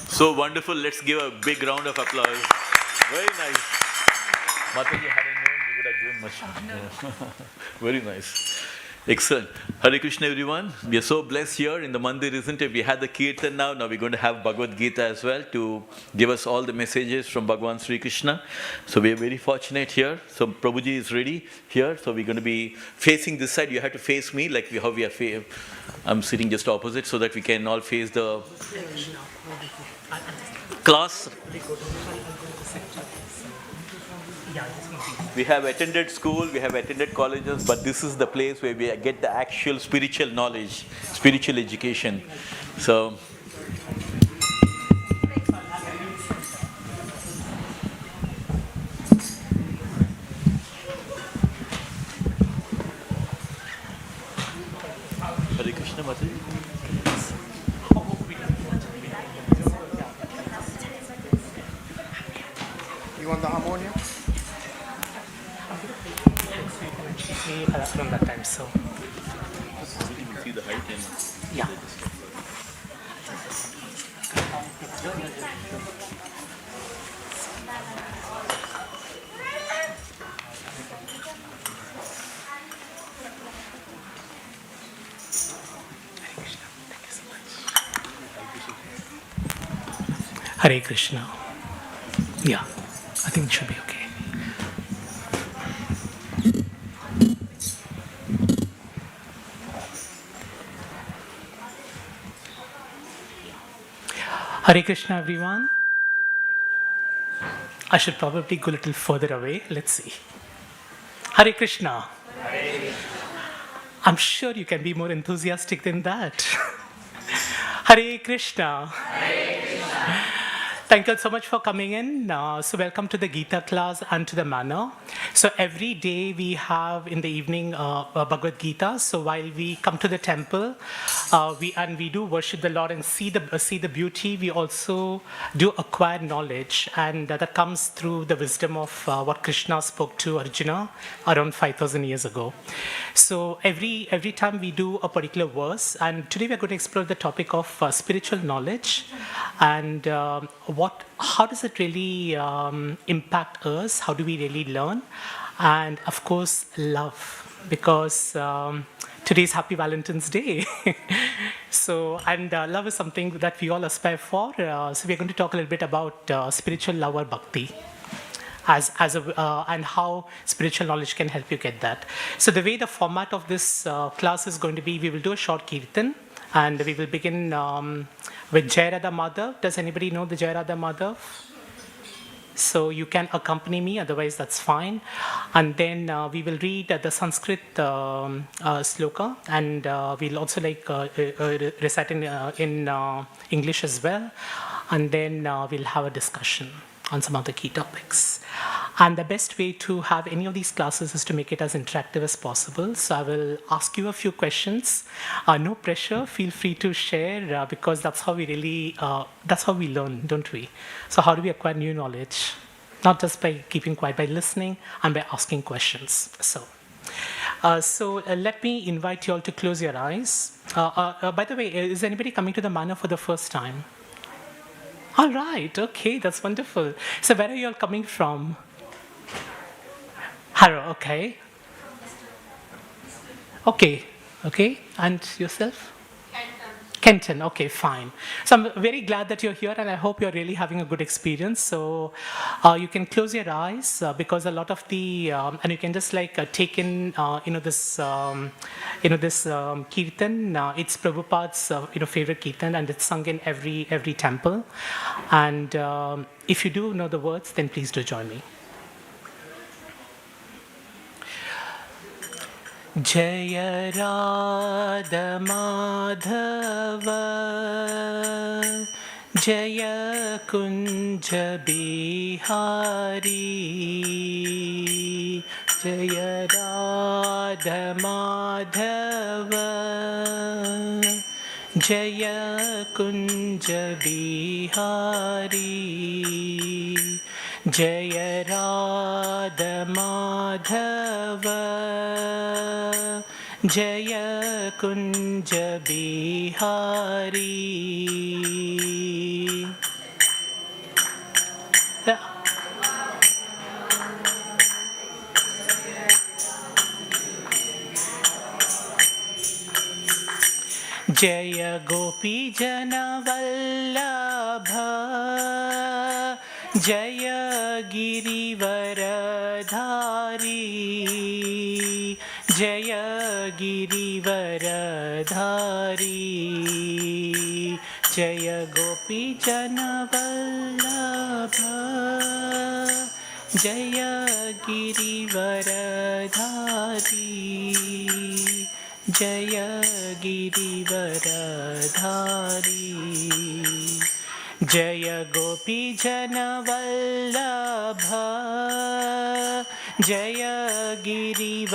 So wonderful. Let's give a big round of applause. Very nice. Mataji, hadn't known you would have given much. Yeah. Very nice. Excellent. Hare Krishna, everyone. We are so blessed here in the mandir, isn't it? We had the Kirtan now. Now we're going to have Bhagavad Gita as well to give us all the messages from Bhagavan Sri Krishna. So we are very fortunate here. So Prabhuji is ready here. So we're going to be facing this side. You have to face me like how we are. I'm sitting just opposite so that we can all face the class. We have attended school, we have attended colleges, but this is the place where we get the actual spiritual knowledge, spiritual education. So, Hare Krishna Mataji. You want the harmonium? From that time, so You can see the height and yeah. Hare Krishna. Yeah, I think it should be okay. Hare Krishna, everyone. I should probably go a little further away. Let's see. Hare Krishna. Hare. I'm sure you can be more enthusiastic than that. Hare Krishna. Hare Krishna. Thank you so much for coming in. So welcome to the Gita class and to the manor. So every day we have in the evening Bhagavad Gita. So while we come to the temple, we do worship the Lord and see the beauty. We also do acquire knowledge, and that comes through the wisdom of what Krishna spoke to Arjuna around 5,000 years ago. So every time we do a particular verse, and today we're going to explore the topic of spiritual knowledge and how does it really impact us? How do we really learn? And of course, love, because today is Happy Valentine's Day. Love is something that we all aspire for. So we're going to talk a little bit about spiritual love or bhakti. And how spiritual knowledge can help you get that. So the way the format of this class is going to be, we will do a short kirtan, and we will begin with Jai Radha Madhav. Does anybody know the Jai Radha Madhav? So you can accompany me, otherwise that's fine. And then we will read the Sanskrit sloka, and we'll also recite in English as well. And then we'll have a discussion on some of the key topics. And the best way to have any of these classes is to make it as interactive as possible. So I will ask you a few questions. No pressure, feel free to share because that's how we learn, don't we? So how do we acquire new knowledge? Not just by keeping quiet, by listening and by asking questions. So let me invite you all to close your eyes. By the way, is anybody coming to the manor for the first time? All right, okay, that's wonderful. So where are you all coming from? Harrow, okay. Okay. And yourself? Kenton, okay, fine. So I'm very glad that you're here, and I hope you're really having a good experience. So you can close your eyes because a lot of the and you can just take in this kirtan. It's Prabhupada's favorite kirtan, and it's sung in every temple. And if you do know the words, then please do join me. Jaya Radha Madhava Jaya Kunja Bihari Jaya Radha Madhava Jaya Kunja Bihari Jaya Radha Madhava जय कुञ्ज बिहारी जय गोपी जनवल्लभ जय गिरिवरधारी जय गिरिवरधारी जय गोपी जनवल्लभ जय गिरिवरधारी जय गिरिवरधारी जय गोपी जनवल्लभ जय गिरिवरधारी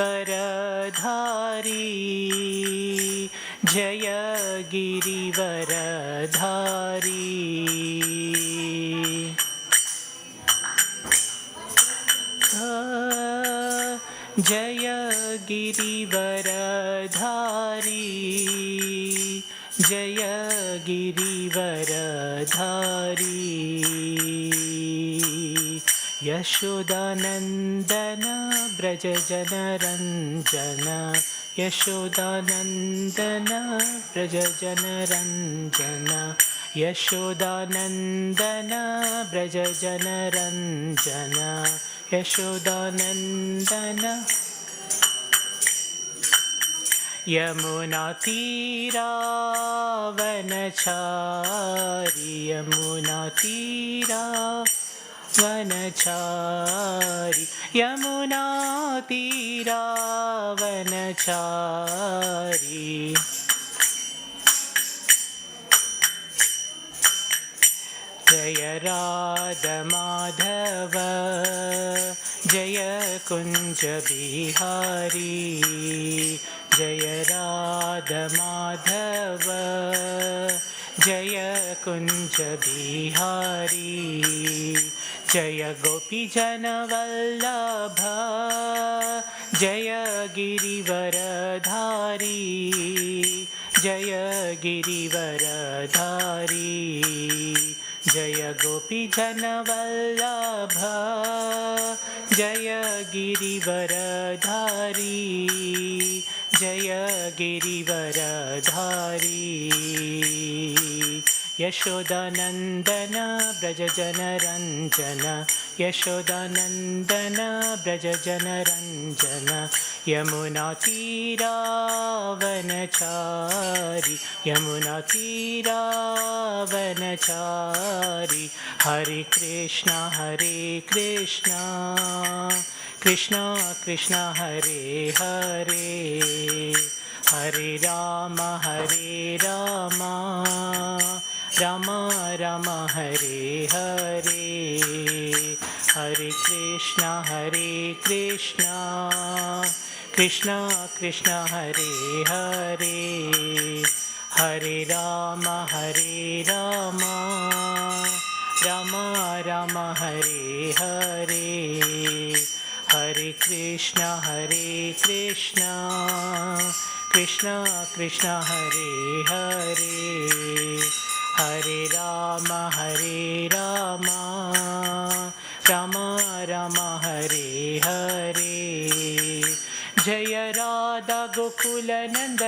जय गिरिवरधारी जय गिरिवरधारी जय गिरिवरधारी यशोदानन्दन व्रज जनरञ्जन यशोदानन्दन व्रज जनरञ्जन यशोदानन्दन व्रज जनरञ्जन यशोदानन्दन यमुनातीरावनचारि यमुनातीरावनचारि यमुनातीरावनचारि जय राधमाधव जय कुञ्ज बिहारी जय राधमाधव जय कुञ्ज बिहारी जय गोपी जनवल्लभ जय गिरिवरधारी जय गिरिवरधारी जय गोपी जनवल्लभ जय गिरिवरधारी जय गिरिवरधारी यशोदानन्दन व्रज जनरञ्जन यशोदानन्दन व्रज जनरञ्जन यमुनातीरावनचारि यमुनातीरावनचारि हरे कृष्ण कृष्ण कृष्ण हरे हरे हरे राम राम राम हरे हरे हरे कृष्ण कृष्ण कृष्ण हरे हरे हरे राम राम राम हरे हरे हरे कृष्ण कृष्ण कृष्ण हरे हरे हरे राम राम राम हरे हरे जय राधा गोकुल नंद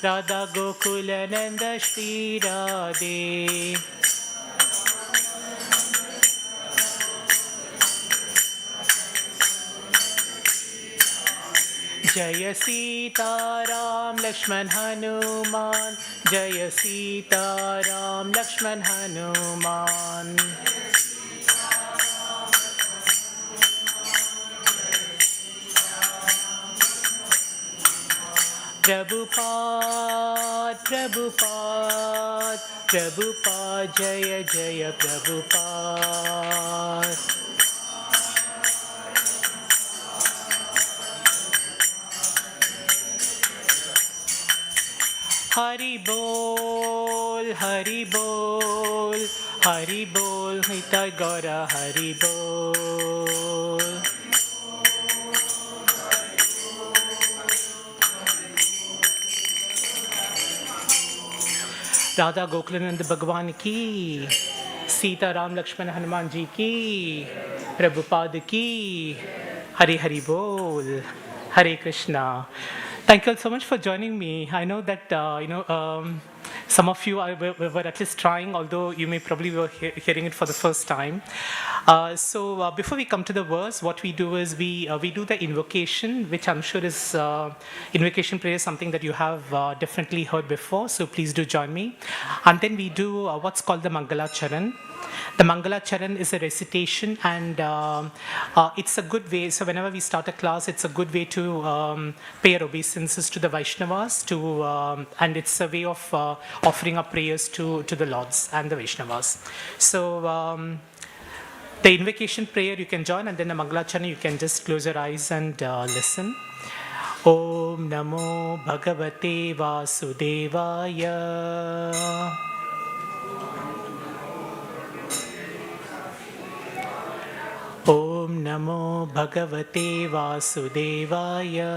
राधा गोकुल नंद श्री राधे जय सीताराम लक्ष्मण हनुमान जय सीताराम लक्ष्मण हनुमान प्रभुपाद जय जय प्रभुपाद हरि बोल हित गौर हरि बोल Radha Gokulanand Bhagwan ki, Sita Ram Lakshman Hanuman ji ki, Prabhupada ki, Hari Hari Bol, Hare Krishna. Thank you all so much for joining me. I know that, some of you were at least trying, although you may probably be hearing it for the first time. So before we come to the verse, what we do is we do the invocation, which I'm sure is invocation prayer is something that you have definitely heard before. So please do join me. And then we do what's called the Mangala Charan. The Mangala Charan is a recitation, and it's a good way. So whenever we start a class, it's a good way to pay our obeisances to the Vaishnavas, and it's a way of offering up prayers to the Lords and the Vaishnavas. So the invocation prayer you can join, and then the Mangala Charan you can just close your eyes and listen. Om Namo Bhagavate Vasudevaya. Om Namo Bhagavate Vasudevaya.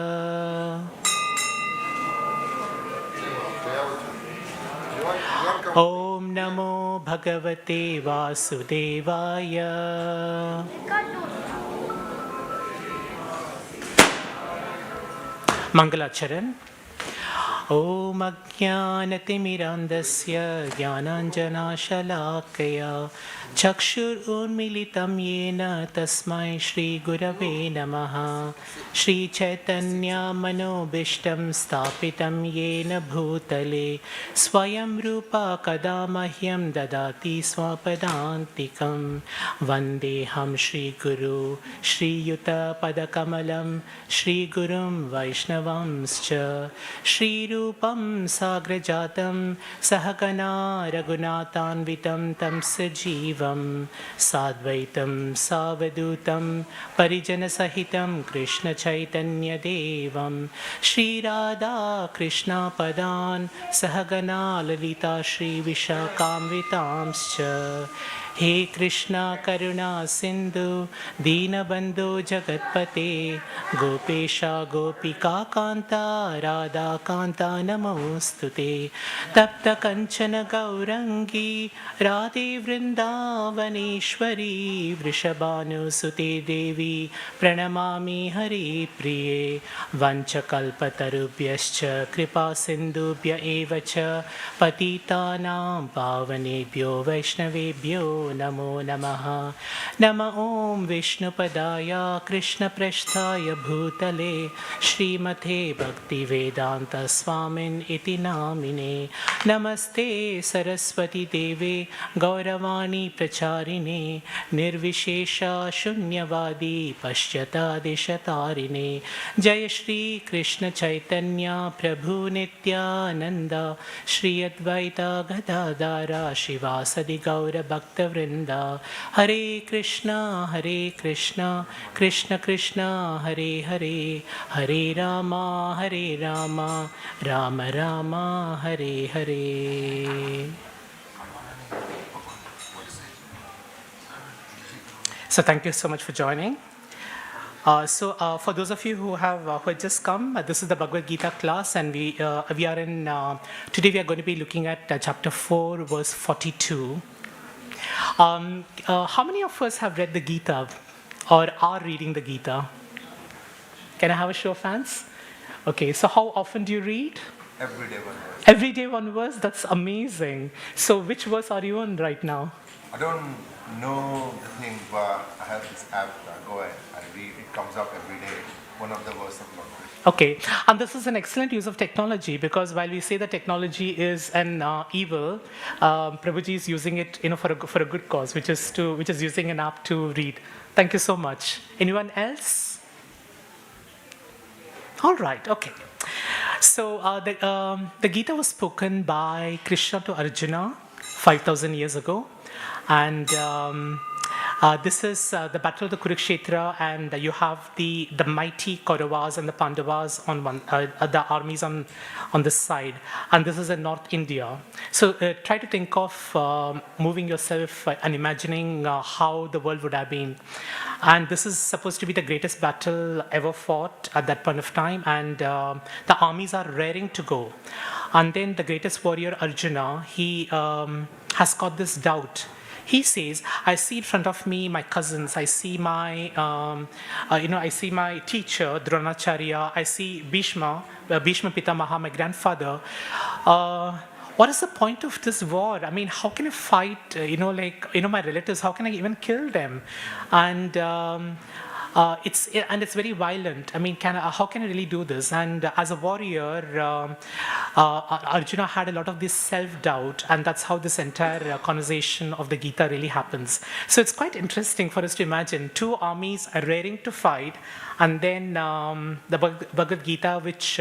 Om Namo Bhagavate Vasudevaya. Mangalacharan. Om Ajnanatimirandasya Jnananjana Shalakaya Chakshur Unmilitam Yena Tasmai Shri Gurave Namaha Shri Chaitanya Manobishtam Stapitam Yena Bhutale Swayam Rupa Kadamahyam Dadati Swapadantikam Vandeham Shri Guru Shri Yuta Padakamalam Shri Gurum Vaishnavamscha Shri Rupam Sagrajatam Sahagana Raghunatanvitam Tam Sajivam Sadvaitam Savadutam Parijana Sahitam Krishna Chaitanya Devam Shri Radha Krishna Padan Sahagana Lalita Shri Vishakamvitamscha He Krishna Karuna Sindhu Deenabandhu Jagatpate Gopesha Gopika Kanta Radha Kanta Namostute Tapta Kanchana Gaurangi Radhe Vrindavaneshwari Vrishabhanu Sute Devi Pranamami Hari Priye Vanchakalpatarubhyascha Kripa Sindhubhya Evacha Patitanam Pavanebhyo Vaishnavebhyo Namo Namaha Nama Om Vishnupadaya Krishna Prasthaya Bhutale Srimate Bhaktivedanta Swamin Iti Namine Namaste Saraswati Deve Gauravani Pracharine Nirvishesha Shunyavadi Pashyata Deshatarine Jaya Shri Krishna Chaitanya Prabhu Nityananda Shri Advaita Gadadara Shivasadi Gaura Bhakta Vrinda Hare Krishna Krishna Krishna Hare Hare Hare Rama Rama Rama Hare Hare. So thank you so much for joining. For those of you who had just come, this is the Bhagavad Gita class, and we are in today we are going to be looking at chapter 4, verse 42. How many of us have read the Gita or are reading the Gita? Can I have a show of hands? Okay, so how often do you read? Every day one verse. Every day one verse? That's amazing. So which verse are you on right now? I don't know the thing, but I have this app. I go and I read. It comes up every day. One of the verses of Lord Krishna. Okay, and this is an excellent use of technology, because while we say that technology is an evil, Prabhuji is using it, for a good cause, which is using an app to read. Thank you so much. Anyone else? All right. Okay. So the Gita was spoken by Krishna to Arjuna 5,000 years ago, and this is the battle of the Kurukshetra, and you have the mighty Kauravas and the Pandavas on one, the armies on this side, and this is in North India. So try to think of moving yourself and imagining how the world would have been. And this is supposed to be the greatest battle ever fought at that point of time, and the armies are raring to go. And then the greatest warrior Arjuna, he has got this doubt. He says, I see in front of me my cousins, I see I see my teacher, Dronacharya, I see Bhishma Pitamaha, my grandfather. What is the point of this war? I mean, how can I fight, my relatives, how can I even kill them? And it's very violent. I mean, how can I really do this? And as a warrior, Arjuna had a lot of this self-doubt, and that's how this entire conversation of the Gita really happens. So it's quite interesting for us to imagine two armies are raring to fight, and then the Bhagavad Gita, which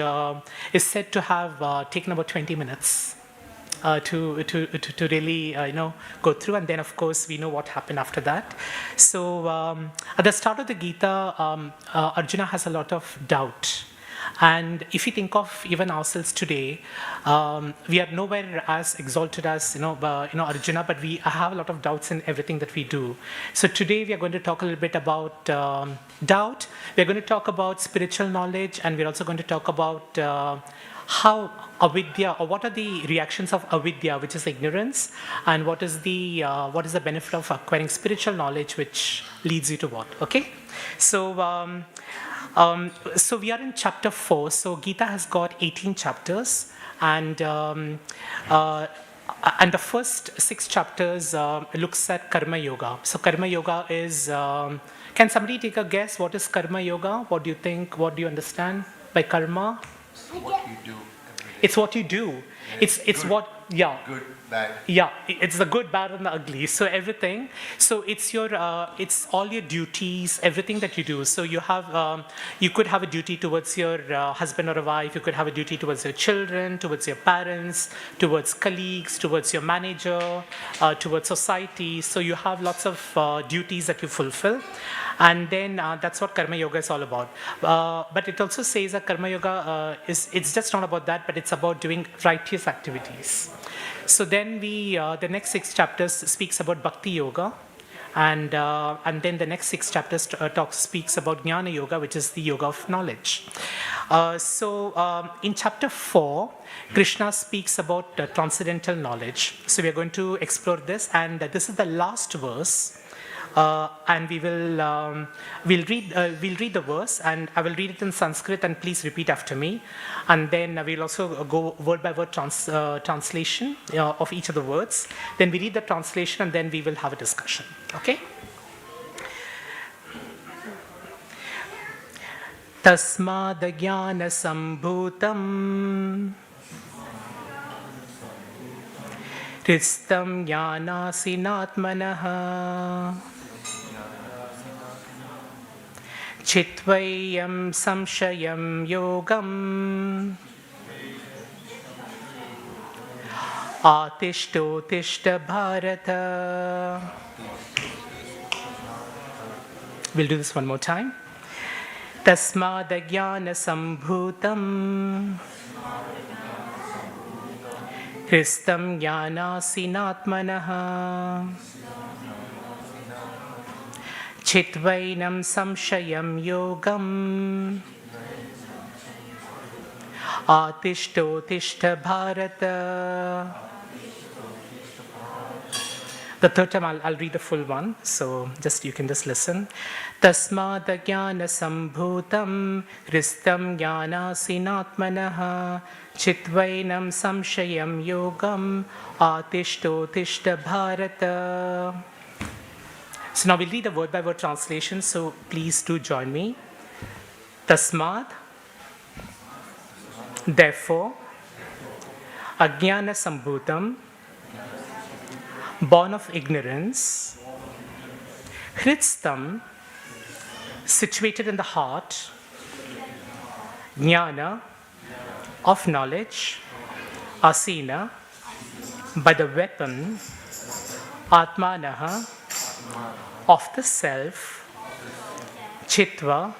is said to have taken about 20 minutes. To really go through, and then of course we know what happened after that. So at the start of the Gita, Arjuna has a lot of doubt, and if you think of even ourselves today, we are nowhere as exalted as Arjuna, but we have a lot of doubts in everything that we do. So today we are going to talk a little bit about doubt. We are going to talk about spiritual knowledge, and we're also going to talk about how avidya, or what are the reactions of avidya, which is ignorance, and what is the benefit of acquiring spiritual knowledge, which leads you to what? Okay, so so we are in chapter 4. So Gita has got 18 chapters, and the first 6 chapters looks at karma yoga. So karma yoga is. Can somebody take a guess? What is karma yoga? What do you think? What do you understand by karma? What you do every day. It's what you do. It's good, what, yeah. Good, bad. Yeah, it's the good, bad, and the ugly. So everything. So it's it's all your duties, everything that you do. So you have, you could have a duty towards your husband or a wife. You could have a duty towards your children, towards your parents, towards colleagues, towards your manager, towards society. So you have lots of duties that you fulfill. And then that's what karma yoga is all about. But it also says that karma yoga it's just not about that, but it's about doing righteous activities. So then the next 6 chapters speaks about bhakti yoga, and then the next 6 chapters speaks about jnana yoga, which is the yoga of knowledge. So in chapter 4, Krishna speaks about transcendental knowledge. So we are going to explore this, and this is the last verse. And we'll read the verse, and I will read it in Sanskrit, and please repeat after me. And then we'll also go word by word translation of each of the words. Then we read the translation, and then we will have a discussion. Okay? Tasmad jnana sambhutam hristam jnanasinatmanah Chitvayam samshayam yogam Atishto tishta bharata. We'll do this one more time. Tasmad jnana sambhutam hristam jnanasinatmanah Chitvainam samshayam yogam Atishto tishta bharata. The third time I'll read the full one, so you can just listen. Tasmad jnana sambhutam hristam jnanasinatmanah Chitvainam samshayam yogam Atishto tishta bharata. So now we'll read the word by word translation, so please do join me. Tasmad, therefore, ajnana sambhutam, born of ignorance, hristam, situated in the heart, jnana, of knowledge, asina, by the weapon, atmanaha, of the self, chitva,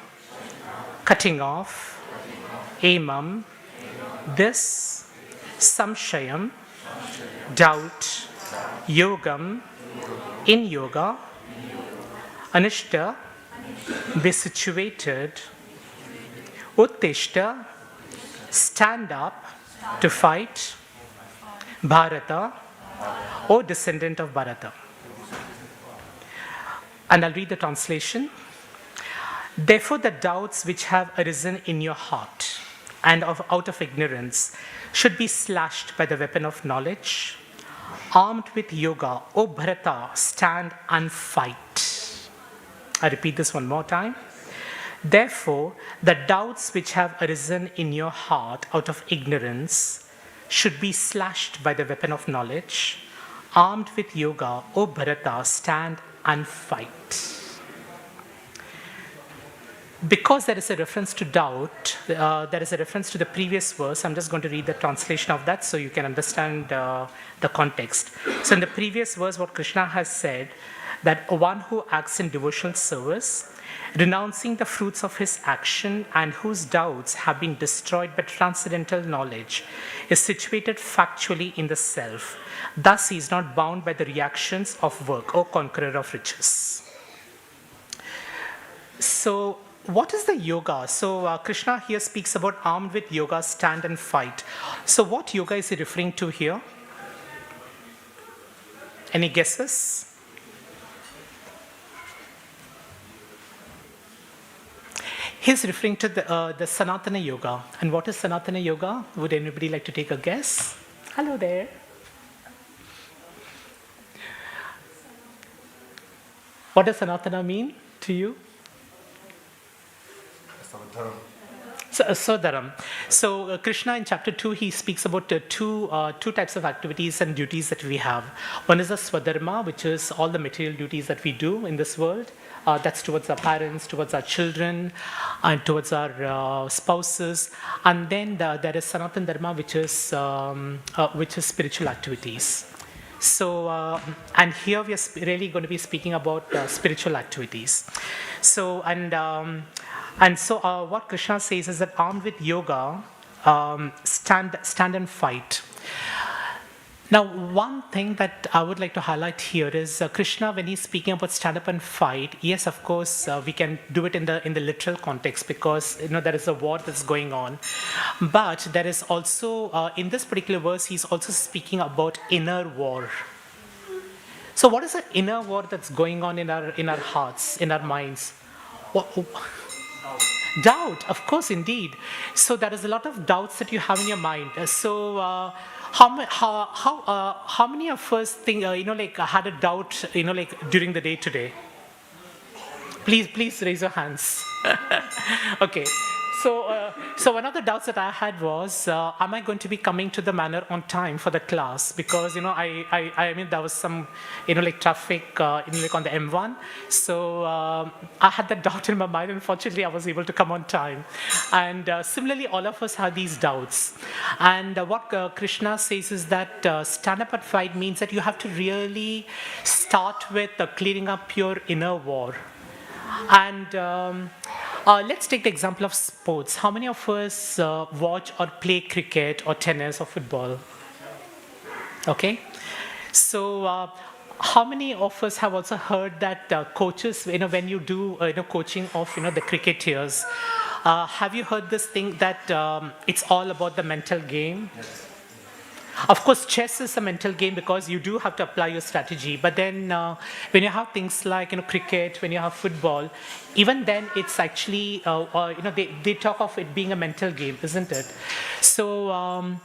cutting off, emam, this, samshayam, doubt, yogam, in yoga, anishta, be situated, uttishta, stand up, To fight. Bharata, O descendant of Bharata. And I'll read the translation. Therefore, the doubts which have arisen in your heart and out of ignorance should be slashed by the weapon of knowledge. Armed with yoga, O Bharata, stand and fight. I repeat this one more time. Therefore, the doubts which have arisen in your heart out of ignorance should be slashed by the weapon of knowledge. Armed with yoga, O Bharata, stand and fight. Because there is a reference to doubt, there is a reference to the previous verse. I'm just going to read the translation of that so you can understand the context. So in the previous verse, what Krishna has said, that one who acts in devotional service, renouncing the fruits of his action and whose doubts have been destroyed by transcendental knowledge, is situated factually in the self. Thus, he is not bound by the reactions of work, O conqueror of riches. So, what is the yoga? So, Krishna here speaks about armed with yoga, stand and fight. So, what yoga is he referring to here? Any guesses? He's referring to the Sanatana Yoga. And what is Sanatana Yoga? Would anybody like to take a guess? Hello there. What does Sanatana mean to you? Swadharam. So Krishna in chapter 2, he speaks about two types of activities and duties that we have. One is the Swadharma, which is all the material duties that we do in this world. That's towards our parents, towards our children, and towards our spouses. And then there is Sanatana Dharma, which is spiritual activities. So, and here we are really going to be speaking about spiritual activities. So, and so what Krishna says is that armed with yoga, stand and fight. Now, one thing that I would like to highlight here is Krishna, when he's speaking about stand up and fight, yes, of course, we can do it in the literal context because there is a war that's going on. But there is also, in this particular verse, he's also speaking about inner war. So what is the inner war that's going on in our hearts, in our minds? Doubt, of course, indeed. So there is a lot of doubts that you have in your mind. So how many of us think had a doubt during the day today? Please raise your hands. Okay. So one of the doubts that I had was, am I going to be coming to the manor on time for the class? Because I mean there was some traffic on the M1, so I had that doubt in my mind. Unfortunately, I was able to come on time, and similarly, all of us have these doubts. And what Krishna says is that stand up and fight means that you have to really start with clearing up your inner war. And let's take the example of sports. How many of us watch or play cricket or tennis or football? Okay. So how many of us have also heard that coaches, when you do coaching of the cricketers, have you heard this thing that it's all about the mental game? Yes. Of course, chess is a mental game because you do have to apply your strategy. But then when you have things like cricket, when you have football, even then it's actually, they talk of it being a mental game, isn't it? So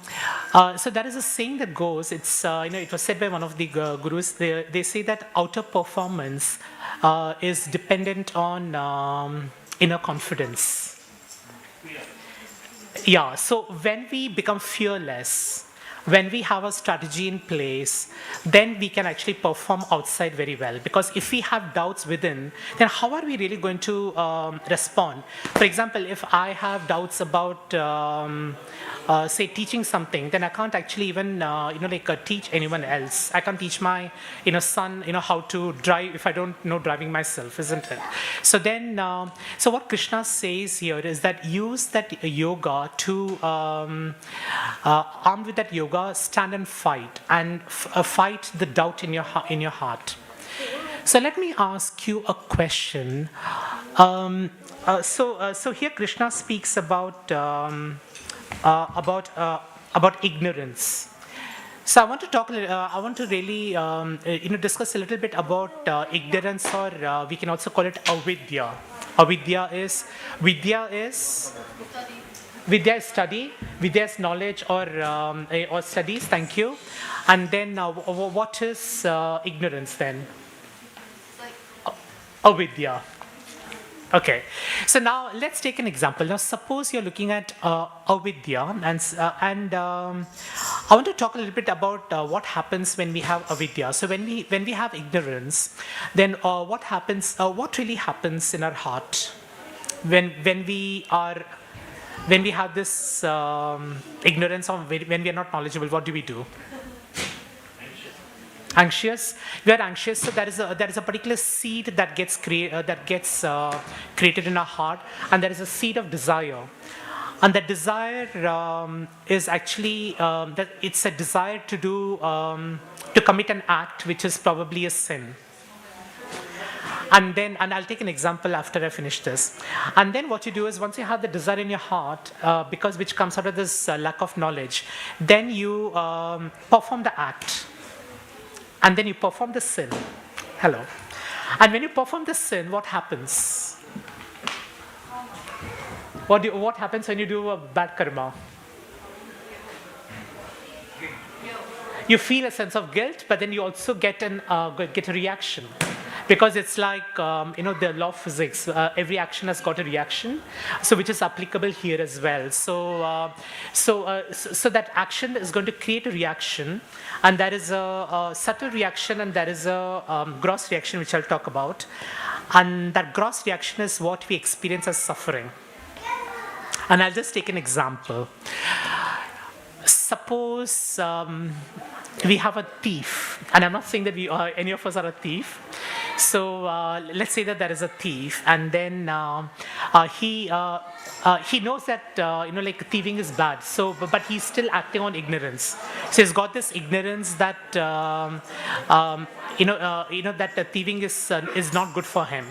so there is a saying that goes, it's, it was said by one of the gurus, they say that outer performance is dependent on inner confidence. Yeah, so when we become fearless, when we have a strategy in place, then we can actually perform outside very well. Because if we have doubts within, then how are we really going to respond? For example, if I have doubts about, say, teaching something, then I can't actually even, teach anyone else. I can't teach my, son, how to drive if I don't know driving myself, isn't it? So then, so what Krishna says here is that use that yoga to, armed with that yoga, stand and fight, and fight the doubt in your heart. So let me ask you a question. So here Krishna speaks about about ignorance. So I want to talk. I want to really, discuss a little bit about ignorance, or we can also call it avidya. Avidya is vidya is study, vidya is knowledge or studies. Thank you. And then what is ignorance then? Avidya. Okay, so now let's take an example. Now, suppose you're looking at avidya, and I want to talk a little bit about what happens when we have avidya. So when we have ignorance, then what happens? What really happens in our heart when we have this ignorance, or when we are not knowledgeable? What do we do? Anxious. We are anxious, so there is a particular seed that gets created in our heart, and there is a seed of desire, and that desire is actually that it's a desire to commit an act which is probably a sin. And I'll take an example after I finish this. And then what you do is, once you have the desire in your heart, because which comes out of this lack of knowledge, then you perform the act. And then you perform the sin. Hello. And when you perform the sin, what happens? What happens when you do a bad karma? You feel a sense of guilt, but then you also get a reaction. Because it's like, the law of physics, every action has got a reaction, so which is applicable here as well. So that action is going to create a reaction, and there is a subtle reaction, and there is a gross reaction, which I'll talk about. And that gross reaction is what we experience as suffering. And I'll just take an example. Suppose we have a thief, and I'm not saying that any of us are a thief. So let's say that there is a thief, and then he knows that thieving is bad. So, but he's still acting on ignorance. So he's got this ignorance that that thieving is not good for him.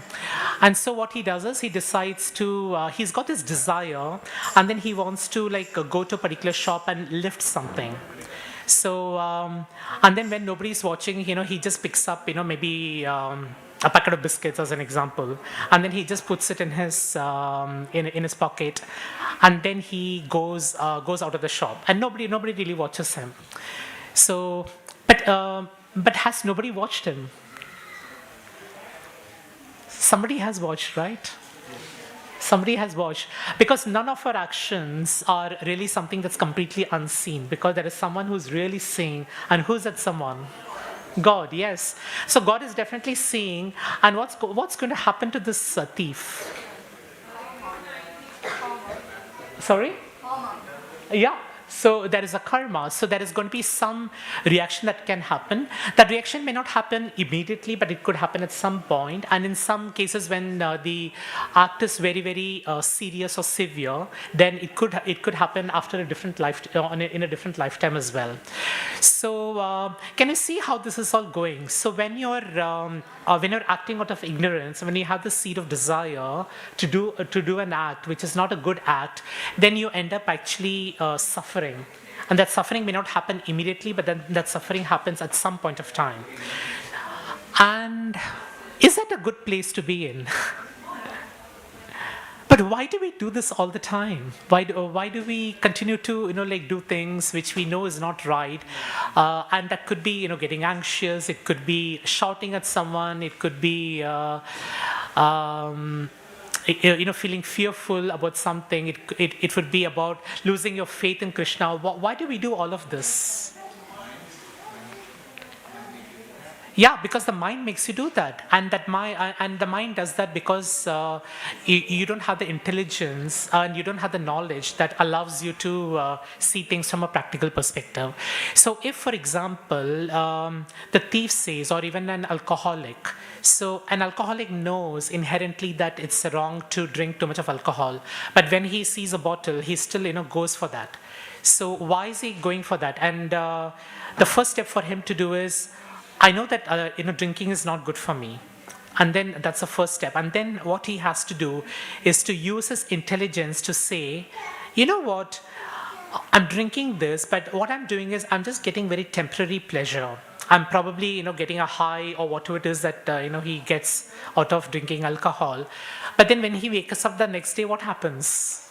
And so what he does is he decides to. He's got this desire, and then he wants to go to a particular shop and lift something. So, and then when nobody's watching, he just picks up, maybe a packet of biscuits as an example, and then he just puts it in his in his pocket, and then he goes out of the shop, and nobody really watches him. So, but has nobody watched him? Somebody has watched, right? Somebody has watched, because none of our actions are really something that's completely unseen, because there is someone who's really seeing. And who's that someone? God, yes. So God is definitely seeing. And what's going to happen to this thief? Sorry? Yeah. So there is a karma. So there is going to be some reaction that can happen. That reaction may not happen immediately, but it could happen at some point. And in some cases, when the act is very, very serious or severe, then it could happen after a different life, in a different lifetime as well. So can you see how this is all going? So when you're acting out of ignorance, when you have the seed of desire to do an act which is not a good act, then you end up actually suffering. And that suffering may not happen immediately, but then that suffering happens at some point of time. And is that a good place to be in? But why do we do this all the time? Why do we continue to do things which we know is not right? And that could be getting anxious. It could be shouting at someone. It could be feeling fearful about something. It would be about losing your faith in Krishna. Why do we do all of this? Yeah, because the mind makes you do that, and the mind does that because you don't have the intelligence and you don't have the knowledge that allows you to see things from a practical perspective. So, if, for example, the thief says, or even an alcoholic, so an alcoholic knows inherently that it's wrong to drink too much of alcohol, but when he sees a bottle, he still goes for that. So, why is he going for that? And the first step for him to do is, I know that drinking is not good for me, and then that's the first step. And then what he has to do is to use his intelligence to say, you know what, I'm drinking this, but what I'm doing is I'm just getting very temporary pleasure. I'm probably, getting a high or whatever it is that, he gets out of drinking alcohol. But then when he wakes up the next day, what happens?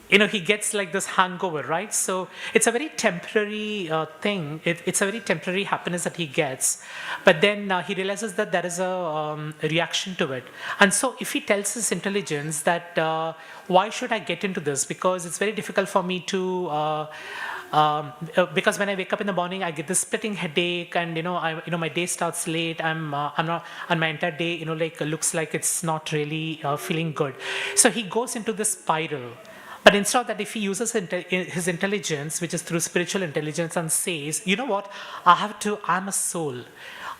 He gets like this hangover, right? So it's a very temporary thing. It's a very temporary happiness that he gets. But then he realizes that there is a reaction to it. And so if he tells his intelligence that, why should I get into this? Because it's very difficult for me to, because when I wake up in the morning, I get this splitting headache, and my day starts late. I'm not, and my entire day, looks like it's not really feeling good. So he goes into this spiral. But instead of that, if he uses his intelligence, which is through spiritual intelligence, and says, you know what, I'm a soul.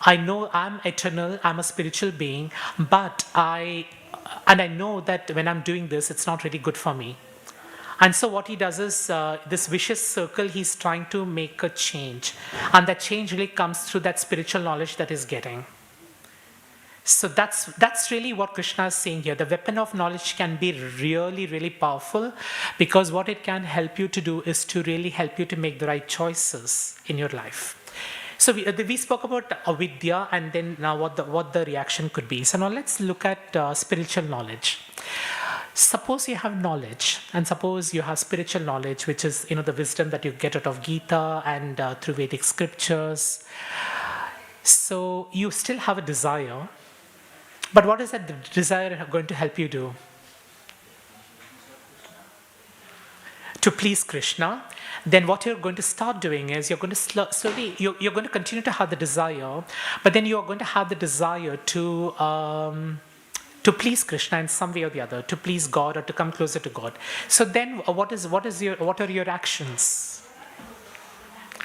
I know I'm eternal, I'm a spiritual being, but I know that when I'm doing this, it's not really good for me. And so what he does is, this vicious circle, he's trying to make a change. And that change really comes through that spiritual knowledge that he's getting. So that's really what Krishna is saying here. The weapon of knowledge can be really, really powerful, because what it can help you to do is to really help you to make the right choices in your life. So we spoke about avidya, and then now what the reaction could be. So now let's look at spiritual knowledge. Suppose you have knowledge, and suppose you have spiritual knowledge, which is the wisdom that you get out of Gita and through Vedic scriptures. So you still have a desire. But what is that desire going to help you do? To please Krishna. Then what you're going to start doing is you're going to slowly, you're going to continue to have the desire, but then you're going to have the desire to please Krishna in some way or the other, to please God or to come closer to God. So then what are your actions?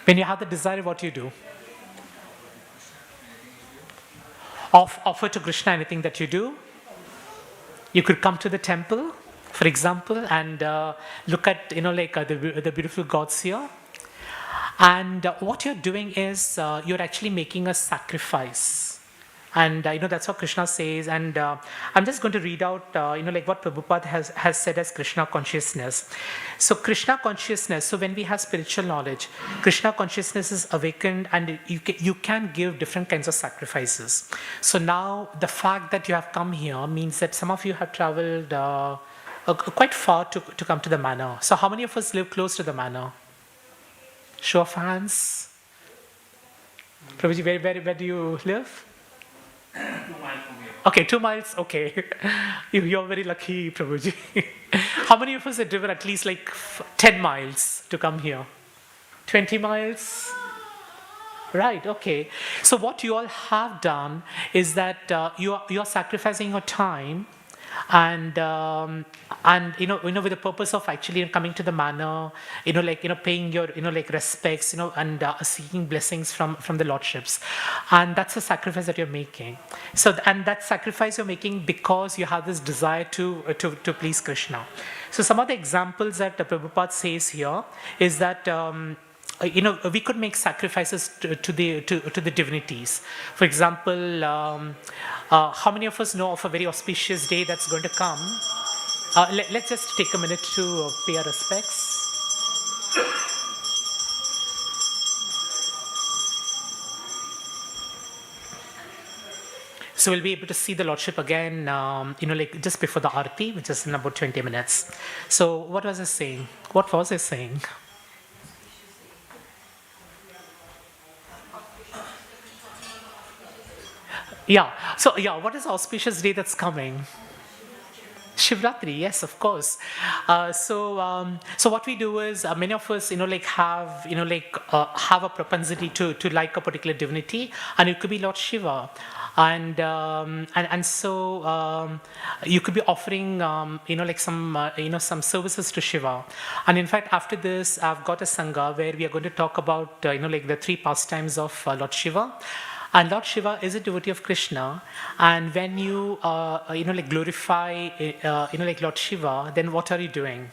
When you have the desire, what do you do? Offer to Krishna anything that you do. You could come to the temple, for example, and look at the beautiful gods here. And what you're doing is you're actually making a sacrifice. And that's what Krishna says. And I'm just going to read out what Prabhupada has said as Krishna consciousness. So Krishna consciousness, so when we have spiritual knowledge, Krishna consciousness is awakened, and you can give different kinds of sacrifices. So now the fact that you have come here means that some of you have traveled quite far to come to the manor. So how many of us live close to the manor? Show of hands. Prabhuji, where do you live? 2 miles from here. Okay, 2 miles. Okay, you're very lucky, Prabhuji. How many of us have driven at least 10 miles to come here? 20 miles? Right. Okay. So what you all have done is that you are sacrificing your time, and with the purpose of actually coming to the manor, paying your respects, and seeking blessings from the lordships, and that's a sacrifice that you're making. So, and that sacrifice you're making because you have this desire to please Krishna. So some of the examples that Prabhupada says here is that we could make sacrifices to the divinities. For example, how many of us know of a very auspicious day that's going to come? Let's just take a minute to pay our respects. So we'll be able to see the Lordship again, just before the Aarti, which is in about 20 minutes. So what was I saying? What was I saying? Yeah. So what is the auspicious day that's coming? Shivratri, yes, of course. So what we do is many of us, have a propensity to like a particular divinity, and it could be Lord Shiva, and so you could be offering, some services to Shiva. And in fact, after this, I've got a sangha where we are going to talk about, the 3 pastimes of Lord Shiva. And Lord Shiva is a devotee of Krishna, and when you glorify Lord Shiva, then what are you doing?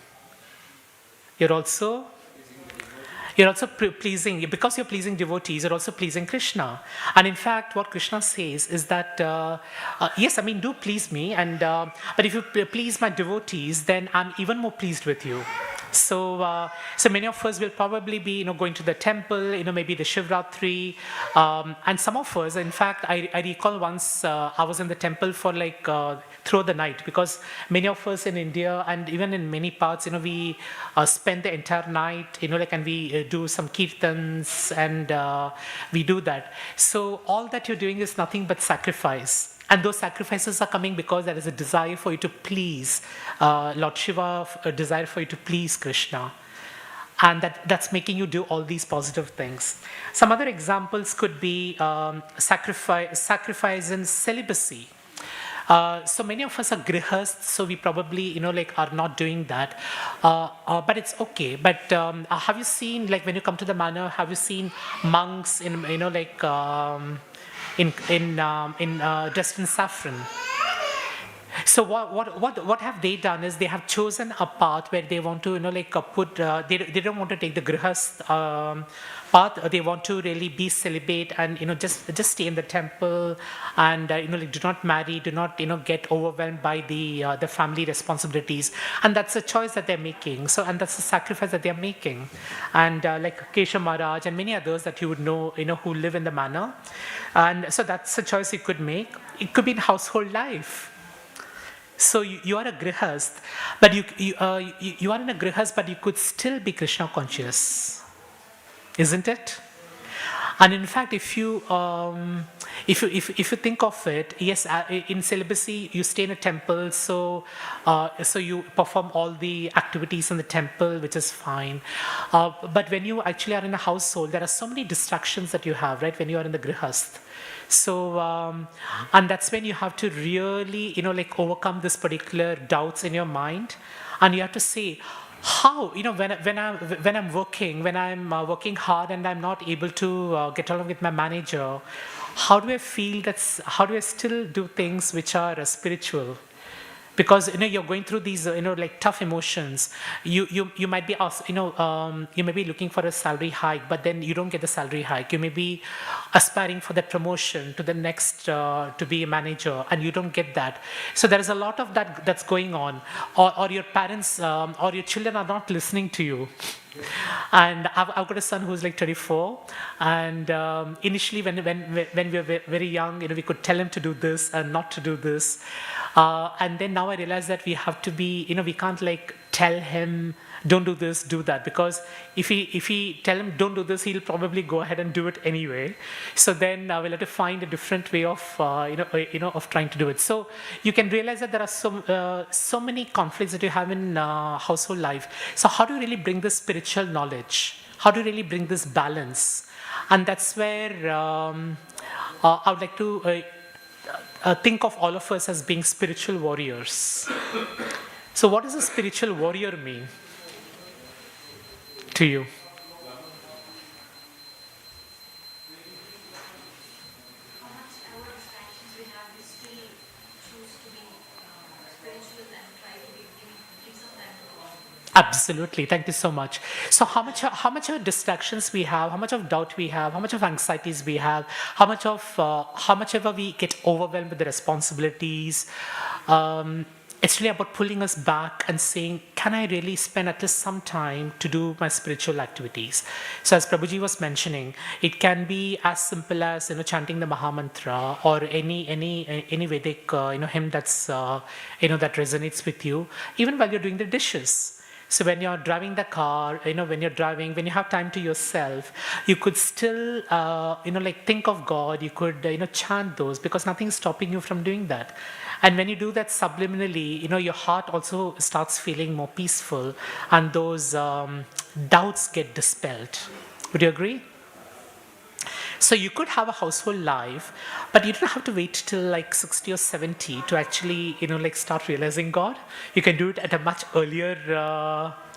You're also You're also pleasing, because you're pleasing devotees, you're also pleasing Krishna. And in fact, what Krishna says is that, yes, I mean, do please me, but if you please my devotees, then I'm even more pleased with you. So many of us will probably be, going to the temple, maybe the Shivratri, and some of us, in fact, I recall once I was in the temple for throughout the night, because many of us in India and even in many parts, we spend the entire night, and we do some kirtans and we do that. So all that you're doing is nothing but sacrifice. And those sacrifices are coming because there is a desire for you to please Lord Shiva, a desire for you to please Krishna. And that's making you do all these positive things. Some other examples could be sacrifice in celibacy. So many of us are grihasths, so we probably, are not doing that. But it's okay. But have you seen, when you come to the manor, have you seen monks in, dressed in saffron? So what have they done is they have chosen a path where they want to, they don't want to take the grihast path. They want to really be celibate and, just stay in the temple and, do not marry, do not, get overwhelmed by the family responsibilities. And that's a choice that they're making. So, and that's a sacrifice that they're making. And like Kesha Maharaj and many others that you would know, who live in the manor. And so that's a choice you could make. It could be in household life. So you are a grihast, but you are in a grihast, but you could still be Krishna conscious, isn't it? And in fact, if you think of it, yes, in celibacy you stay in a temple, so you perform all the activities in the temple, which is fine. But when you actually are in a household, there are so many distractions that you have, right? When you are in the grihast. So, and that's when you have to really, overcome this particular doubts in your mind, and you have to say, how, when I'm working hard and I'm not able to get along with my manager, how do I feel how do I still do things which are spiritual? Because you're going through these tough emotions. You might be asked, you may be looking for a salary hike, but then you don't get the salary hike. You may be aspiring for that promotion to the next to be a manager, and you don't get that. So there is a lot of that's going on, or your parents or your children are not listening to you. And I've got a son who's 24, and initially when we were very young, we could tell him to do this and not to do this, and then now I realize that we have to be, we can't tell him don't do this, do that, because if we tell him don't do this, he'll probably go ahead and do it anyway. So then we'll have to find a different way of of trying to do it. So you can realize that there are so many conflicts that you have in household life. So how do you really bring this spiritual knowledge? How do you really bring this balance? And that's where I would like to think of all of us as being spiritual warriors. So what does a spiritual warrior mean to you? How much our distractions we have, we still choose to be spiritual and try to give some time to God. Absolutely, thank you so much. So how much of distractions we have, how much of doubt we have, how much of anxieties we have, how much ever we get overwhelmed with the responsibilities. It's really about pulling us back and saying, can I really spend at least some time to do my spiritual activities? So as Prabhuji was mentioning, it can be as simple as chanting the Mahamantra or any Vedic hymn that's that resonates with you, even while you're doing the dishes. So when you're driving the car, when you have time to yourself, you could still, think of God. You could, chant those, because nothing's stopping you from doing that. And when you do that subliminally, your heart also starts feeling more peaceful, and those doubts get dispelled. Would you agree? So you could have a household life, but you don't have to wait till 60 or 70 to actually, start realizing God. You can do it at a much earlier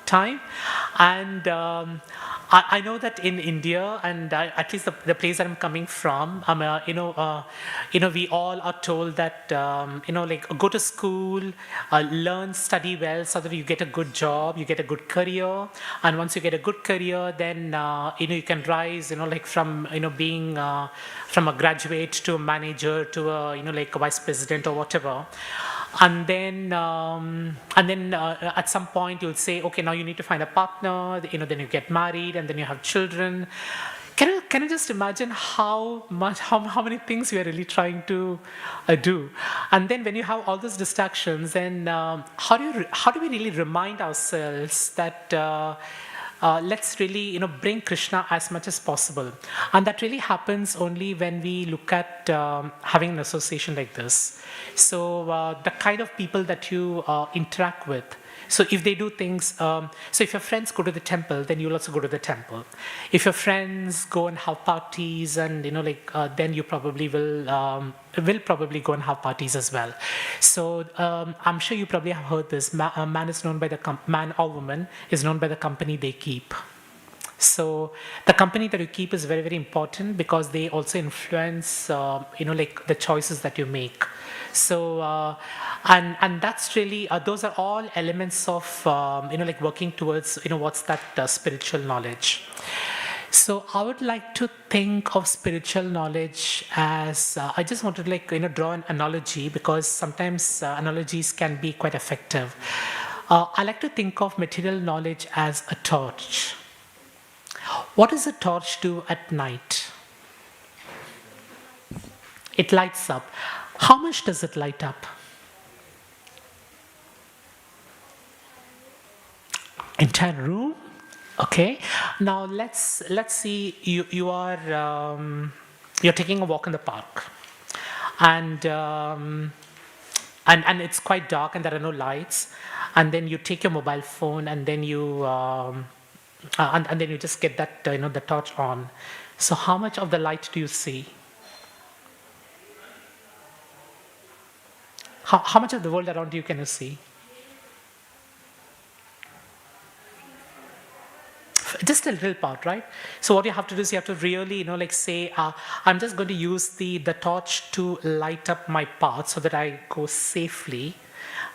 time. And I know that in India, and at least the place that I'm coming from, we all are told that, like go to school, learn, study well, so that you get a good job, you get a good career, and once you get a good career, then you can rise, like from being from a graduate to a manager to a like a vice president or whatever. And then at some point you'll say, okay, now you need to find a partner, then you get married and then you have children. Can you just imagine how many things we are really trying to do? And then when you have all those distractions, then how do we really remind ourselves that let's really bring Krishna as much as possible? And that really happens only when we look at having an association like this. So the kind of people that you interact with. So if they do things, so if your friends go to the temple, then you'll also go to the temple. If your friends go and have parties, and then you probably will probably go and have parties as well. So I'm sure you probably have heard this. A man is known by the man or woman is known by the company they keep. So the company that you keep is very, very important, because they also influence, like the choices that you make. So and that's really those are all elements of like working towards what's that spiritual knowledge. So I would like to think of spiritual knowledge as I just want to draw an analogy, because sometimes analogies can be quite effective. I like to think of material knowledge as a torch. What does a torch do at night? It lights up. How much does it light up? Entire room? Okay. Now let's see. You're taking a walk in the park, and it's quite dark and there are no lights. And then you take your mobile phone, and then you and then you just get that the torch on. So how much of the light do you see? How much of the world around you can you see? Just a little part, right? So what you have to do is you have to really, say, I'm just going to use the torch to light up my path so that I go safely.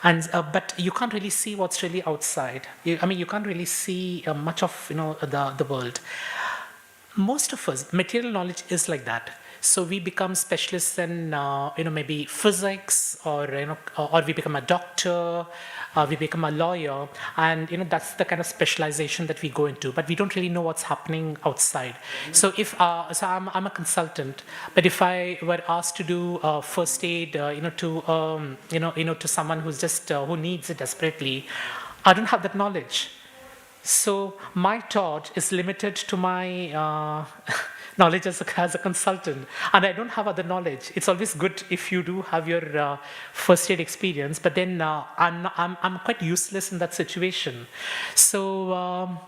And but you can't really see what's really outside. You can't really see much of the world. Most of us, material knowledge is like that. So we become specialists in maybe physics, or or we become a doctor, we become a lawyer, and that's the kind of specialization that we go into. But we don't really know what's happening outside. So if so I'm a consultant, but if I were asked to do first aid, to someone who's just who needs it desperately, I don't have that knowledge. So my torch is limited to my knowledge as a consultant, and I don't have other knowledge. It's always good if you do have your first aid experience, but then I'm quite useless in that situation. So,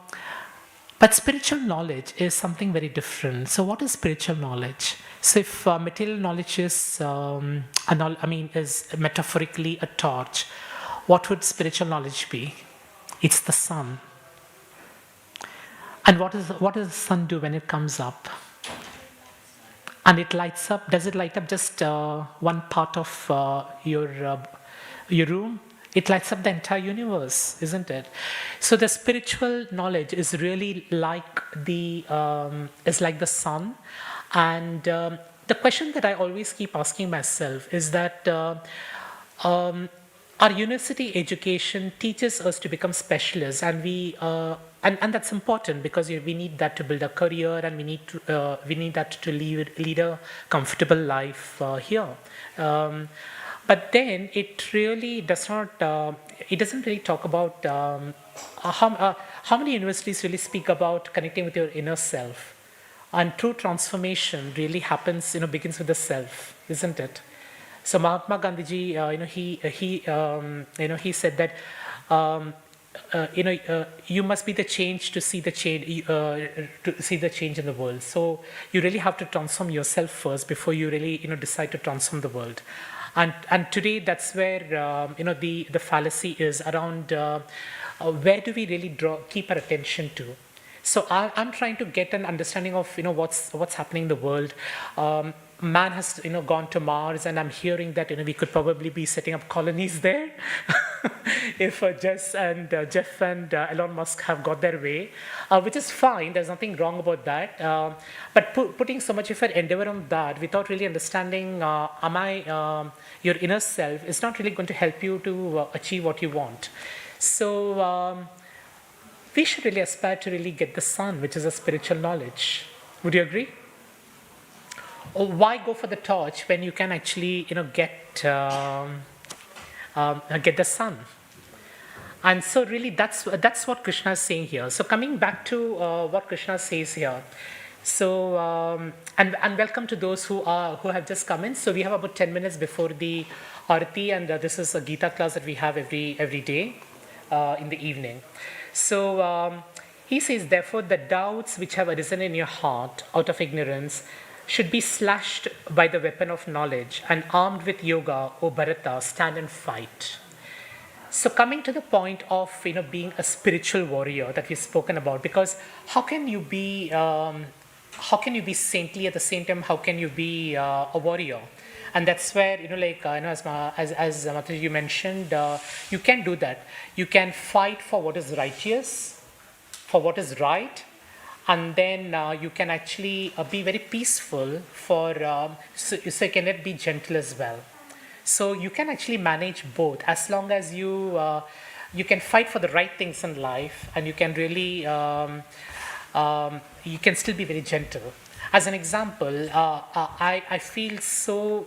but spiritual knowledge is something very different. So, what is spiritual knowledge? So, if material knowledge is is metaphorically a torch, what would spiritual knowledge be? It's the sun. And what does the sun do when it comes up? And it lights up. Does it light up just one part of your room? It lights up the entire universe, isn't it? So the spiritual knowledge is really like the sun. And the question that I always keep asking myself is that our university education teaches us to become specialists, and we and that's important, because we need that to build a career, and we need that to lead a comfortable life here. But then it really does not. It doesn't really talk about how many universities really speak about connecting with your inner self, and true transformation really happens. Begins with the self, isn't it? So Mahatma Gandhiji, he said that you must be the change to see the change in the world. So you really have to transform yourself first before you really decide to transform the world. And today that's where the fallacy is around where do we really keep our attention to? So I'm trying to get an understanding of what's happening in the world. Man has gone to Mars, and I'm hearing that we could probably be setting up colonies there if Jeff and Elon Musk have got their way, which is fine. There's nothing wrong about that. But putting so much effort, endeavor on that without really understanding, your inner self is not really going to help you to achieve what you want. So we should really aspire to really get the sun, which is a spiritual knowledge. Would you agree? Or why go for the torch when you can actually, get the sun? And so really that's what Krishna is saying here. So coming back to what Krishna says here. So and welcome to those who have just come in. So we have about 10 minutes before the Arati, and this is a Gita class that we have every day in the evening. So he says, therefore, the doubts which have arisen in your heart out of ignorance should be slashed by the weapon of knowledge, and armed with yoga, O Bharata, stand and fight. So coming to the point of being a spiritual warrior that we've spoken about, because how can you be saintly at the same time? How can you be a warrior? And that's where as Mataji you mentioned, you can do that. You can fight for what is righteous, for what is right, and then you can actually be very peaceful so you can be gentle as well. So you can actually manage both as long as you can fight for the right things in life, and you can really you can still be very gentle. As an example, I feel so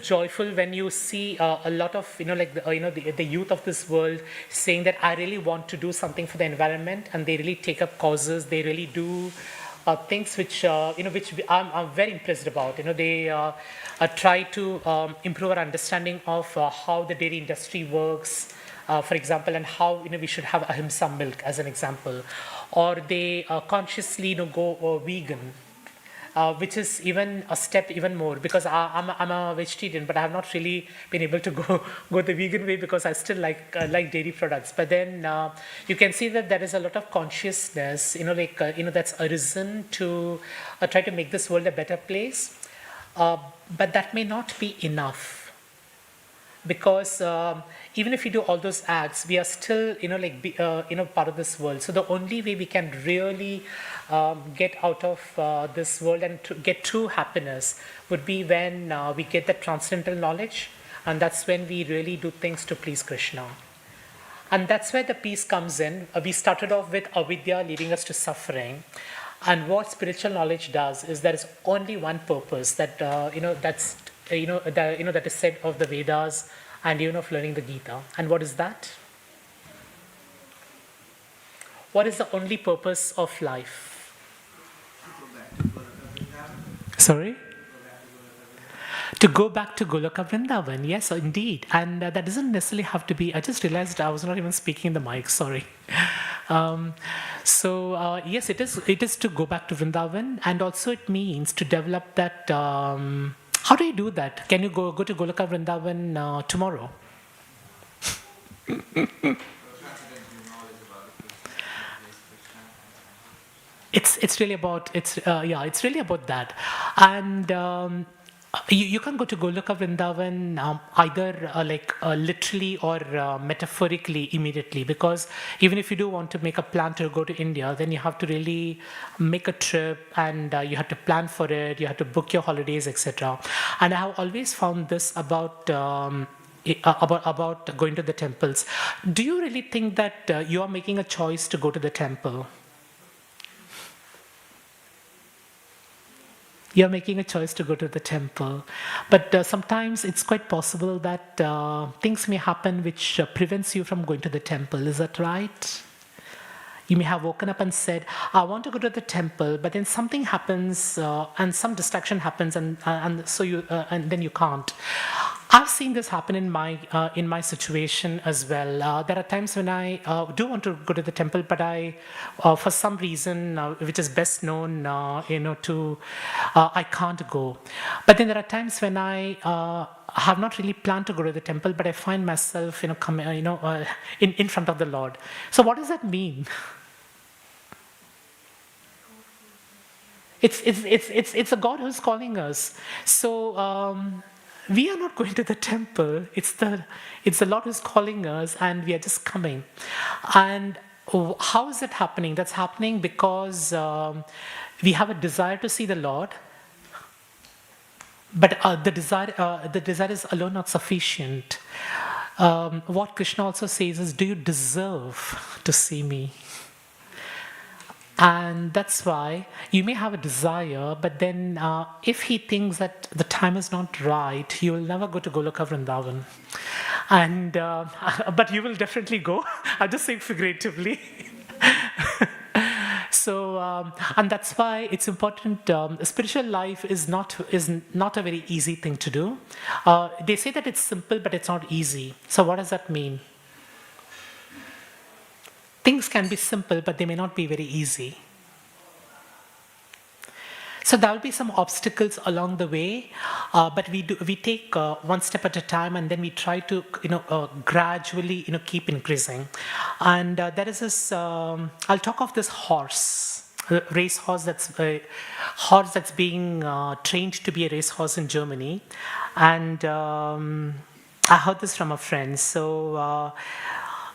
joyful when you see a lot of the youth of this world saying that I really want to do something for the environment, and they really take up causes. They really do things which I'm very impressed about. They try to improve our understanding of how the dairy industry works, for example, and how we should have ahimsa milk as an example, or they consciously go vegan, which is even a step even more, because I'm a vegetarian, but I have not really been able to go the vegan way because I still like dairy products. But then you can see that there is a lot of consciousness, that's arisen to try to make this world a better place. But that may not be enough, because even if we do all those acts, we are still part of this world. So the only way we can really get out of this world and to get true happiness would be when we get that transcendental knowledge, and that's when we really do things to please Krishna. And that's where the peace comes in. We started off with avidya leading us to suffering, and what spiritual knowledge does is there is only one purpose that that is said of the Vedas and of learning the Gita. And what is that? What is the only purpose of life? Sorry? To go back to Goloka Vrindavan, yes, indeed. And that doesn't necessarily have to be, I just realized I was not even speaking in the mic, sorry. Yes, it is to go back to Vrindavan, and also it means to develop that. How do you do that? Can you go to Goloka Vrindavan tomorrow? It's really about that, and you can go to Goloka Vrindavan either literally or metaphorically immediately, because even if you do want to make a plan to go to India, then you have to really make a trip, and you have to plan for it, you have to book your holidays, etc. And I have always found this about going to the temples. Do you really think that you are making a choice to go to the temple? You're making a choice to go to the temple. But sometimes it's quite possible that things may happen which prevents you from going to the temple. Is that right? You may have woken up and said, I want to go to the temple, but then something happens and some distraction happens, and then you can't. I've seen this happen in my situation as well. There are times when I do want to go to the temple, but I, for some reason, which is best known, I can't go. But then there are times when I have not really planned to go to the temple, but I find myself, in front of the Lord. So what does that mean? It's a God who's calling us. So we are not going to the temple. It's the Lord who's calling us, and we are just coming. And how is that happening? That's happening because we have a desire to see the Lord. But the desire is alone not sufficient. What Krishna also says is, do you deserve to see me? And that's why you may have a desire, but then if he thinks that the time is not right, you will never go to Goloka Vrindavan. And, but you will definitely go. I'm just saying figuratively. So, and that's why it's important. Spiritual life is not a very easy thing to do. They say that it's simple, but it's not easy. So what does that mean? Things can be simple, but they may not be very easy. So there will be some obstacles along the way, but we take one step at a time, and then we try to gradually keep increasing. And there is this. I'll talk of this horse, a race horse that's being trained to be a race horse in Germany, and I heard this from a friend. So.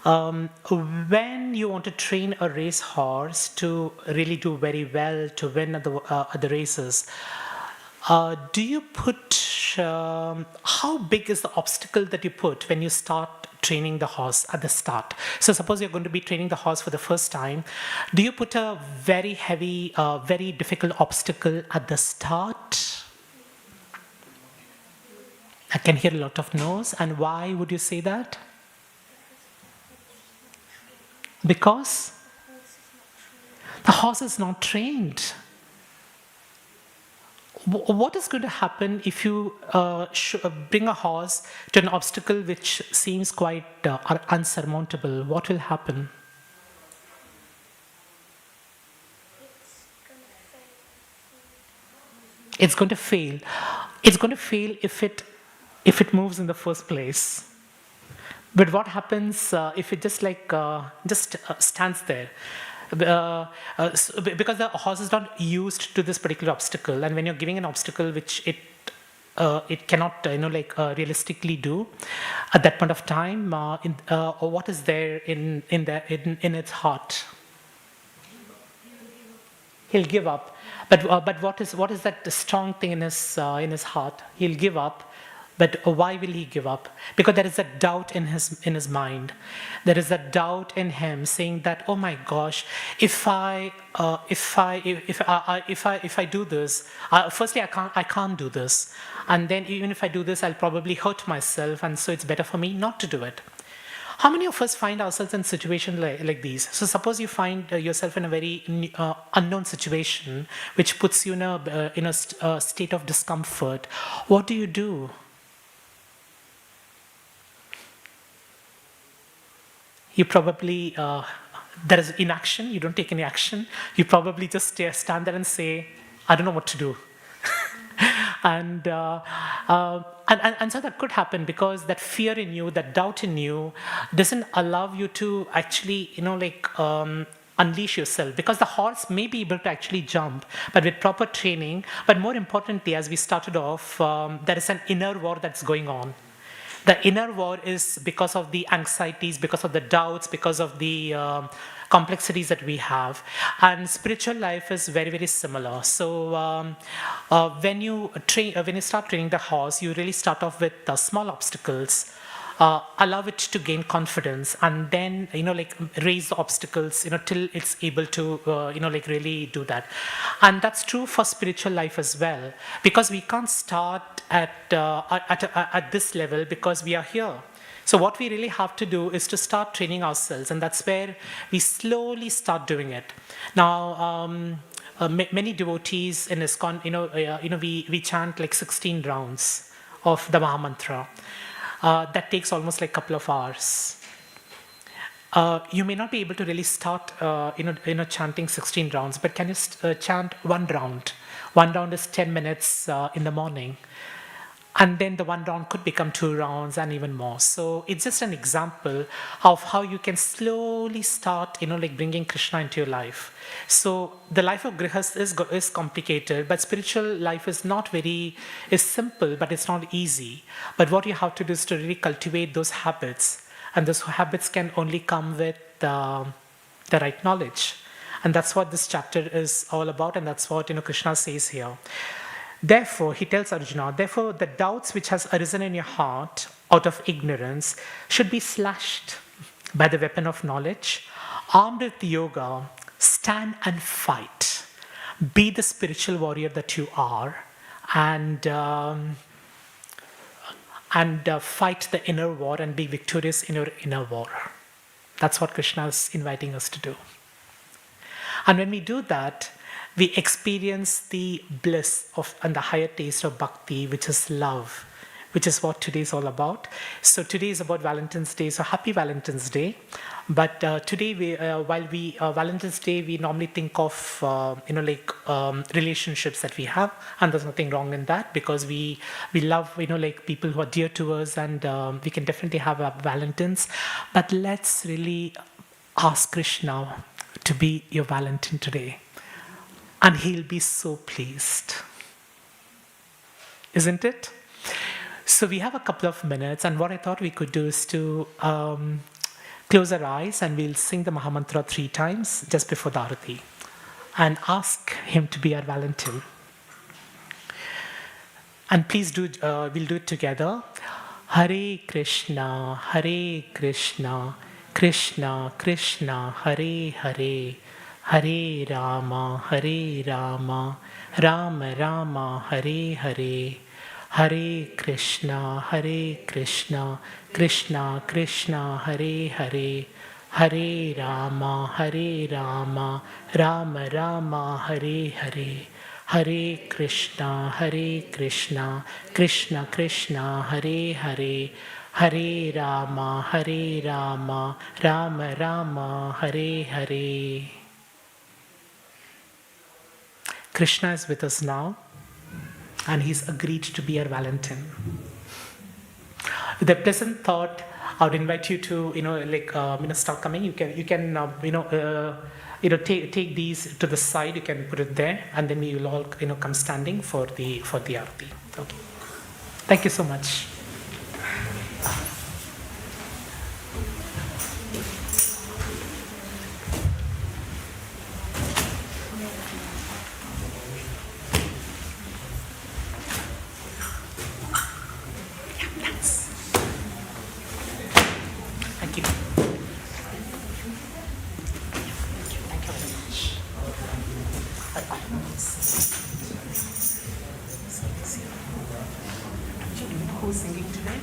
When you want to train a race horse to really do very well, to win at the races, do you put, how big is the obstacle that you put when you start training the horse at the start? So suppose you're going to be training the horse for the first time. Do you put a very heavy, very difficult obstacle at the start? I can hear a lot of no's. And why would you say that? Because the horse is not trained. What is going to happen if you bring a horse to an obstacle which seems quite unsurmountable? What will happen? It's going to fail. It's going to fail if it moves in the first place. But what happens if it just stands there? Because the horse is not used to this particular obstacle, and when you're giving an obstacle which it cannot realistically do at that point of time, what is there in its heart? He'll give up. But what is that strong thing in his heart? He'll give up. But why will he give up? Because there is a doubt in his mind. There is a doubt in him saying that, oh my gosh, if I do this, firstly I can't do this, and then even if I do this, I'll probably hurt myself, and so it's better for me not to do it. How many of us find ourselves in situations like these? So suppose you find yourself in a very unknown situation, which puts you in a state of discomfort. What do? You probably, there is inaction, you don't take any action. You probably just stand there and say, I don't know what to do. And so that could happen because that fear in you, that doubt in you doesn't allow you to actually, unleash yourself, because the horse may be able to actually jump, but with proper training. But more importantly, as we started off, there is an inner war that's going on. The inner war is because of the anxieties, because of the doubts, because of the complexities that we have. And spiritual life is very, very similar. So when you start training the horse, you really start off with small obstacles. Allow it to gain confidence, and then raise the obstacles till it's able to really do that. And that's true for spiritual life as well, because we can't start at this level because we are here. So what we really have to do is to start training ourselves, and that's where we slowly start doing it. Now many devotees in ISKCON, we chant like 16 rounds of the Mahamantra. That takes almost like a couple of hours. You may not be able to really start, chanting 16 rounds, but can you chant one round? One round is 10 minutes in the morning. And then the one round could become 2 rounds and even more. So it's just an example of how you can slowly start, bringing Krishna into your life. So the life of Grihast is complicated, but spiritual life is simple, but it's not easy. But what you have to do is to really cultivate those habits. And those habits can only come with the right knowledge. And that's what this chapter is all about, and that's what Krishna says here. Therefore, he tells Arjuna, therefore the doubts which has arisen in your heart out of ignorance should be slashed by the weapon of knowledge. Armed with yoga, stand and fight. Be the spiritual warrior that you are, and fight the inner war and be victorious in your inner war. That's what Krishna is inviting us to do. And when we do that, we experience the bliss and the higher taste of bhakti, which is love, which is what today is all about. So today is about Valentine's Day, so happy Valentine's Day. But today, Valentine's Day, we normally think of, relationships that we have, and there's nothing wrong in that, because we love, people who are dear to us, and we can definitely have a Valentine's. But let's really ask Krishna to be your Valentine today. And he'll be so pleased. Isn't it? So we have a couple of minutes, and what I thought we could do is to close our eyes, and we'll sing the Mahamantra 3 times just before the Arati, and ask him to be our Valentine. And please we'll do it together. Hare Krishna, Krishna Krishna, Hare Hare, Hare Rama, Rama Rama, Hare Hare, Hare Krishna, Krishna Krishna, Hare Hare, Hare Rama, Rama Rama, Hare Hare, Hare Krishna, Krishna Krishna, Hare Hare, Hare Rama, Rama Rama, Hare Hare. Krishna is with us now, and he's agreed to be our Valentine. With a pleasant thought, I would invite you to, start coming. You can, take these to the side. You can put it there, and then we will all, come standing for the Arati. Okay. Thank you so much. Thank you. Thank you very much. Do you know who's singing today?